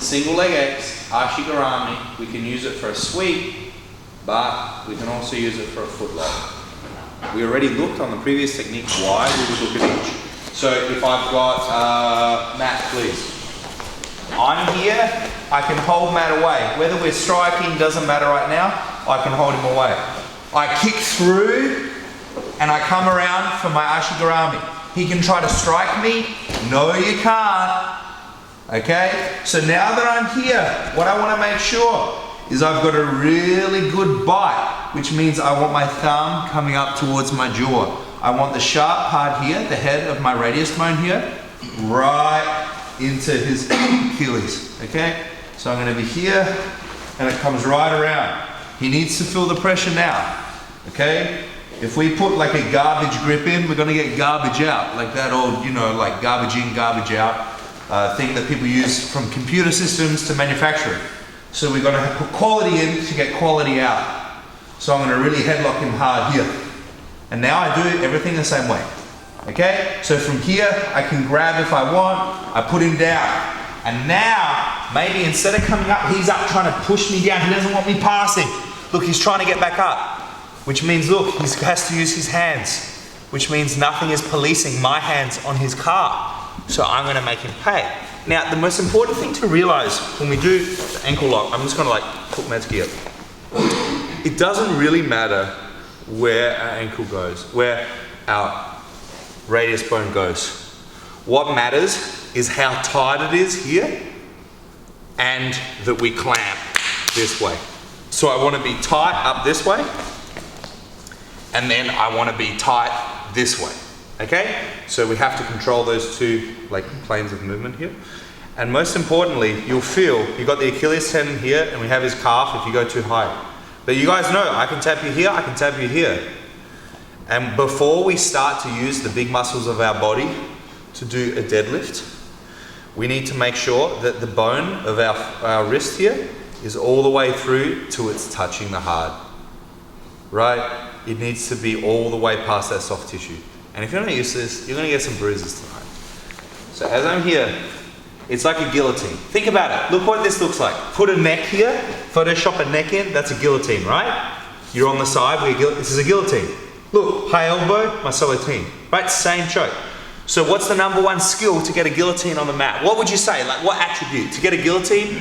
Single leg X, Ashi Garami. We can use it for a sweep, but we can also use it for a footlock. We already looked on the previous technique why we would look at each. So if I've got, Matt, please. I'm here, I can hold Matt away. Whether we're striking doesn't matter right now, I can hold him away. I kick through and I come around for my Ashi Garami. He can try to strike me. No, you can't. Okay? So now that I'm here, what I want to make sure is I've got a really good bite, which means I want my thumb coming up towards my jaw. I want the sharp part here, the head of my radius bone here, right into his Achilles, okay? So I'm gonna be here, and it comes right around. He needs to feel the pressure now, okay? If we put like a garbage grip in, we're gonna get garbage out, like that old, you know, like garbage in, garbage out thing that people use from computer systems to manufacturing. So we're gonna put quality in to get quality out. So I'm gonna really headlock him hard here. And now I do everything the same way. Okay, so from here, I can grab if I want, I put him down. And now, maybe instead of coming up, he's up trying to push me down. He doesn't want me passing. Look, he's trying to get back up. Which means, look, he has to use his hands. Which means nothing is policing my hands on his calf. So I'm gonna make him pay. Now, the most important thing to realize when we do the ankle lock, I'm just gonna like put Matt's gear. It doesn't really matter where our ankle goes, where our radius bone goes. What matters is how tight it is here and that we clamp this way. So I want to be tight up this way and then I want to be tight this way. Okay? So we have to control those two like planes of movement here. And most importantly, you'll feel you've got the Achilles tendon here and we have his calf if you go too high. But you guys know I can tap you here, I can tap you here. And before we start to use the big muscles of our body to do a deadlift, we need to make sure that the bone of our wrist here is all the way through till it's touching the hard. Right? It needs to be all the way past that soft tissue. And if you're not used to this, you're going to get some bruises tonight. So as I'm here, it's like a guillotine. Think about it. Look what this looks like. Put a neck here, Photoshop a neck in, that's a guillotine, right? You're on the side, this is a guillotine. Look, high elbow, my guillotine, right? Same choke. So what's the #1 skill to get a guillotine on the mat? What would you say? Like what attribute? To get a guillotine,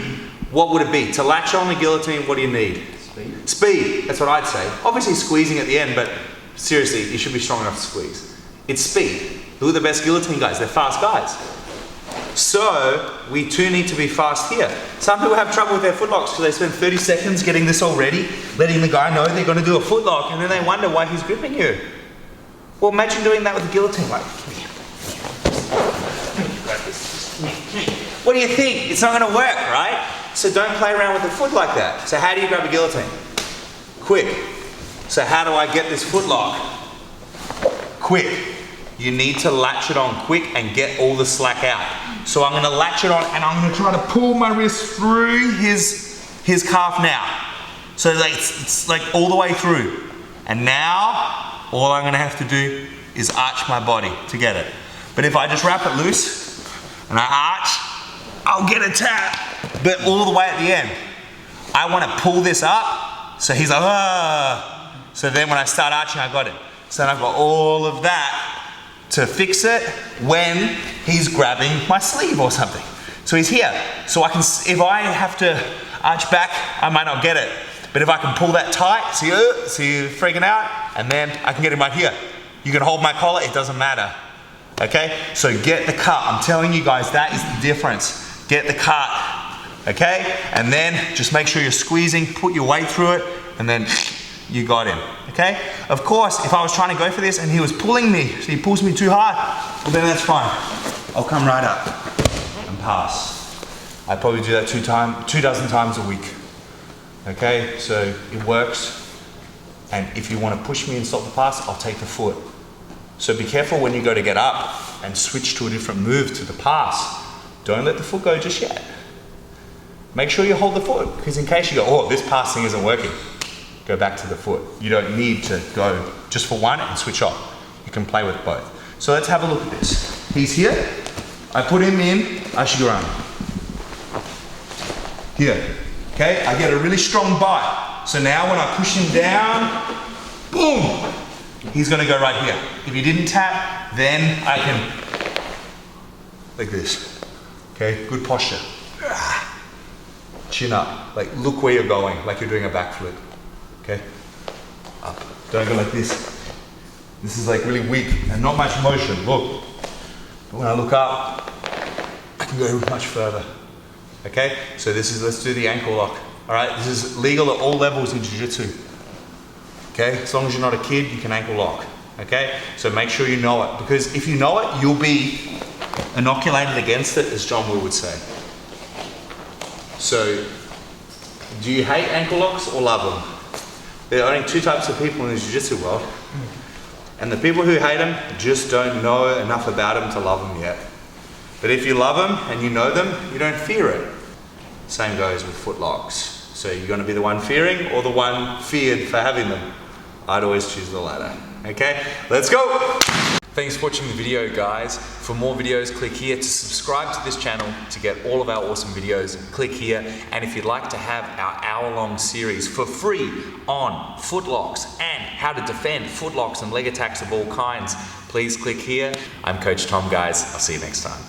what would it be? To latch on the guillotine, what do you need? Speed. Speed, that's what I'd say. Obviously squeezing at the end, but seriously, you should be strong enough to squeeze. It's speed. Who are the best guillotine guys? They're fast guys. So we too need to be fast here. Some people have trouble with their footlocks because they spend 30 seconds getting this all ready, letting the guy know they're going to do a footlock, and then they wonder why he's gripping you. Well, imagine doing that with a guillotine. Like, what do you think? It's not going to work, right? So don't play around with the foot like that. So how do you grab a guillotine? Quick. So how do I get this footlock? Quick. You need to latch it on quick and get all the slack out. So I'm going to latch it on and I'm going to try to pull my wrist through his calf now. So it's like all the way through. And now, all I'm going to have to do is arch my body to get it. But if I just wrap it loose and I arch, I'll get a tap, but all the way at the end. I want to pull this up, so he's like, ah. So then when I start arching, I got it. So then I've got all of that to fix it when he's grabbing my sleeve or something. So he's here. So I can, if I have to arch back, I might not get it. But if I can pull that tight, see you freaking out, and then I can get him right here. You can hold my collar, it doesn't matter. Okay? So get the cut. I'm telling you guys, that is the difference. Get the cut. Okay? And then just make sure you're squeezing, put your weight through it, and then you got him. Okay? Of course, if I was trying to go for this and he was pulling me, so he pulls me too hard, well then that's fine. I'll come right up and pass. I probably do that 2 dozen times a week. Okay? So it works. And if you want to push me and stop the pass, I'll take the foot. So be careful when you go to get up and switch to a different move to the pass. Don't let the foot go just yet. Make sure you hold the foot, because in case you go, oh, this passing isn't working, go back to the foot. You don't need to go just for one and switch off. You can play with both. So let's have a look at this. He's here. I put him in Ashi Garami. here. Okay, I get a really strong bite. So now when I push him down, boom, he's gonna go right here. If he didn't tap, then I can, like this. Okay, good posture. Chin up, like look where you're going, like you're doing a backflip. Okay, up, don't go like this. This is like really weak and not much motion, look. But when I look up, I can go much further. Okay, so this is, let's do the ankle lock. All right, this is legal at all levels in jiu-jitsu. Okay, as long as you're not a kid, you can ankle lock. Okay, so make sure you know it, because if you know it, you'll be inoculated against it, as John Will would say. So, do you hate ankle locks or love them? There are only two types of people in the jiu-jitsu world. And the people who hate them just don't know enough about them to love them yet. But if you love them and you know them, you don't fear it. Same goes with footlocks. So you're going to be the one fearing or the one feared for having them? I'd always choose the latter. Okay, let's go! Thanks for watching the video, guys. For more videos, click here. To subscribe to this channel to get all of our awesome videos, click here. And if you'd like to have our hour-long series for free on footlocks and how to defend footlocks and leg attacks of all kinds, please click here. I'm Coach Tom, guys. I'll see you next time.